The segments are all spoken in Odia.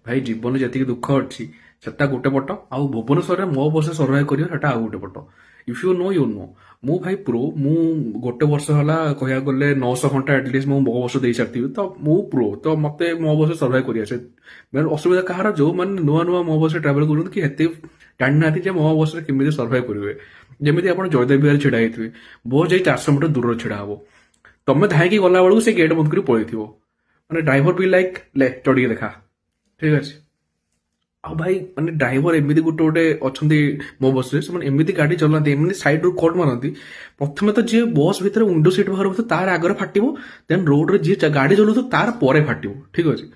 ଭାଇ ଜୀବନରେ ଯେତିକି ଦୁଃଖ ଅଛି ସେଟା ଗୋଟେ ପଟ, ଆଉ ଭୁବନେଶ୍ୱରରେ ମୋ ବସରେ ସର୍ଭାଇଭ୍ କରିବ ସେଟା ଆଉ ଗୋଟେ ପଟ। If you know you know. ମୁଁ ଭାଇ ପ୍ରୋ, ମୁଁ ଗୋଟେ ବର୍ଷ ହେଲା କହିବାକୁ ଗଲେ 900 ଘଣ୍ଟା ଆଟଲିଷ୍ଟ ମୁଁ ମୋ ବସ ଦେଇ ସାରିଥିବି, ତ ମୁଁ ପ୍ରୋ, ତ ମତେ ମୋ ବସରେ ସର୍ଭାଇଭ୍ କରି ଆସେ। ମାନେ ଅସୁବିଧା କାହାର, ଯୋଉମାନେ ନୂଆ ନୂଆ ମୋ ବସରେ ଟ୍ରାଭେଲ କରୁଛନ୍ତି କି ଏତେ ଜାଣିନାହାନ୍ତି ଯେ ମୋ ବସରେ କେମିତି ସର୍ଭାଇଭ୍ କରିବେ। ଯେମିତି ଆପଣ ଜୟଦେବ ବିହାରରେ ଛିଡା ହେଇଥିବେ, ବସ୍ ଯାଇ 400 ମିଟର ଦୂରରେ ଛିଡା ହବ, ତମେ ଧାଇଁକି ଗଲା ବେଳକୁ ସେ ଗେଟ୍ ବନ୍ଦ କରି ପଳେଇଥିବ, ମାନେ ଡ୍ରାଇଭର ବି ଲାଇକ୍ ଲେ ଚଢିକି ଦେଖା, ଠିକ ଅଛି। ଆଉ ଭାଇ ମାନେ ଡ୍ରାଇଭର ଏମିତି ଗୋଟେ ଗୋଟେ ଅଛନ୍ତି ମୋ ବସରେ, ସେମାନେ ଏମିତି ଗାଡି ଚଲାନ୍ତି, ଏମିତି ସାଇଡରୁ କଟ୍ ମାରନ୍ତି। ପ୍ରଥମେ ତ ଯିଏ ବସ୍ ଭିତରେ ୱିଣ୍ଡୋ ସିଟ୍ ବାହାର ହଉଥିବ ତାର ଆଗରେ ଫାଟିବ, ଦେନ୍ ରୋଡରେ ଯିଏ ଗାଡି ଚଲାଉଥିବ ତାର ପରେ ଫାଟିବ, ଠିକ ଅଛି।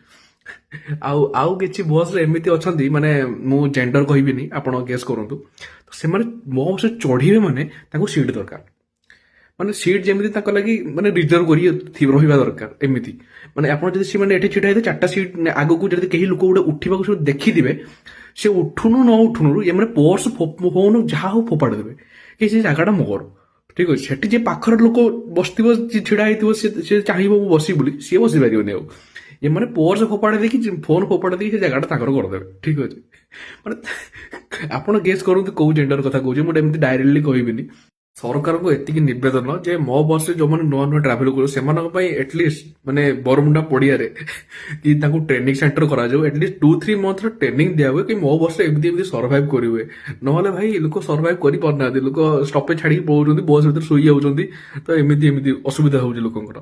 ଆଉ ଆଉ କିଛି ବସରେ ଏମିତି ଅଛନ୍ତି, ମାନେ ମୁଁ ଜେଣ୍ଡର କହିବିନି, ଆପଣ ଗେସ୍ କରନ୍ତୁ। ତ ସେମାନେ ମୋ ବସରେ ଚଢିବେ ମାନେ ତାଙ୍କୁ ସିଟ୍ ଦରକାର, ମାନେ ସିଟ୍ ଯେମିତି ତାଙ୍କ ଲାଗି ମାନେ ରିଜର୍ଭ କରି ରହିବା ଦରକାର ଏମିତି। ମାନେ ଆପଣ ଯଦି ସେମାନେ ଏଠି ଛିଡା ହେଇଥିବେ, 4ଟା ସିଟ୍ ଆଗକୁ ଯଦି କେହି ଲୋକ ଗୋଟେ ଉଠିବାକୁ ସବୁ ଦେଖିଥିବେ, ସେ ଉଠୁନୁ ନ ଉଠୁନୁ ଏମାନେ ପର୍ସ ଫୋନ ଯାହା ହଉ ଫୋପାଡ଼ି ଦେବେ କି ସେ ଜାଗାଟା ମୋର, ଠିକ ଅଛି। ସେଠି ଯେ ପାଖରେ ଲୋକ ବସିଥିବ, ଯିଏ ଛିଡା ହେଇଥିବ, ସେ ଚାହିଁବ ମୁଁ ବସିବି ବୋଲି, ସିଏ ବସି ପାରିବନି ଆଉ। ଏମାନେ ପର୍ସ ଫୋପାଡ଼ି ଦେଇକି ଫୋନ ଫୋପାଡ଼ି ଦେଇକି ସେ ଜାଗାଟା ତାଙ୍କର କରିଦେବେ, ଠିକ ଅଛି। ମାନେ ଆପଣ ଗେସ୍ କରନ୍ତୁ କୋଉ ଜେଣ୍ଡର କଥା କହୁଛି, ମୁଁ ଏମିତି ଡାଇରେକ୍ଟଲି କହିବିନି। ସରକାରଙ୍କୁ ଏତିକି ନିବେଦନ ଯେ ମୋ ବସରେ ଯୋଉମାନେ ନୂଆ ନୂଆ ଟ୍ରାଭେଲ କରୁଛନ୍ତି ସେମାନଙ୍କ ପାଇଁ ଏଟଲିଷ୍ଟ ମାନେ ବରମୁଣ୍ଡା ପଡିଆରେ କି ତାଙ୍କୁ ଟ୍ରେନିଂ ସେଣ୍ଟର କରାଯାଉ, ଏଟଲିଷ୍ଟ 2-3 ମନ୍ଥର ଟ୍ରେନିଂ ଦିଆ ହୁଏ କି ମୋ ବସରେ ଏମିତି ଏମିତି ସର୍ଭାଇଭ କରିହୁଏ। ନହେଲେ ଭାଇ ଲୋକ ସର୍ଭାଇଭ କରିପାରୁନାହାନ୍ତି, ଲୋକ ଷ୍ଟପେଜ ଛାଡିକି ପଳଉଛନ୍ତି, ବସ୍ ଭିତରେ ଶୋଇ ଯାଉଛନ୍ତି, ତ ଏମିତି ଏମିତି ଅସୁବିଧା ହଉଛି ଲୋକଙ୍କର।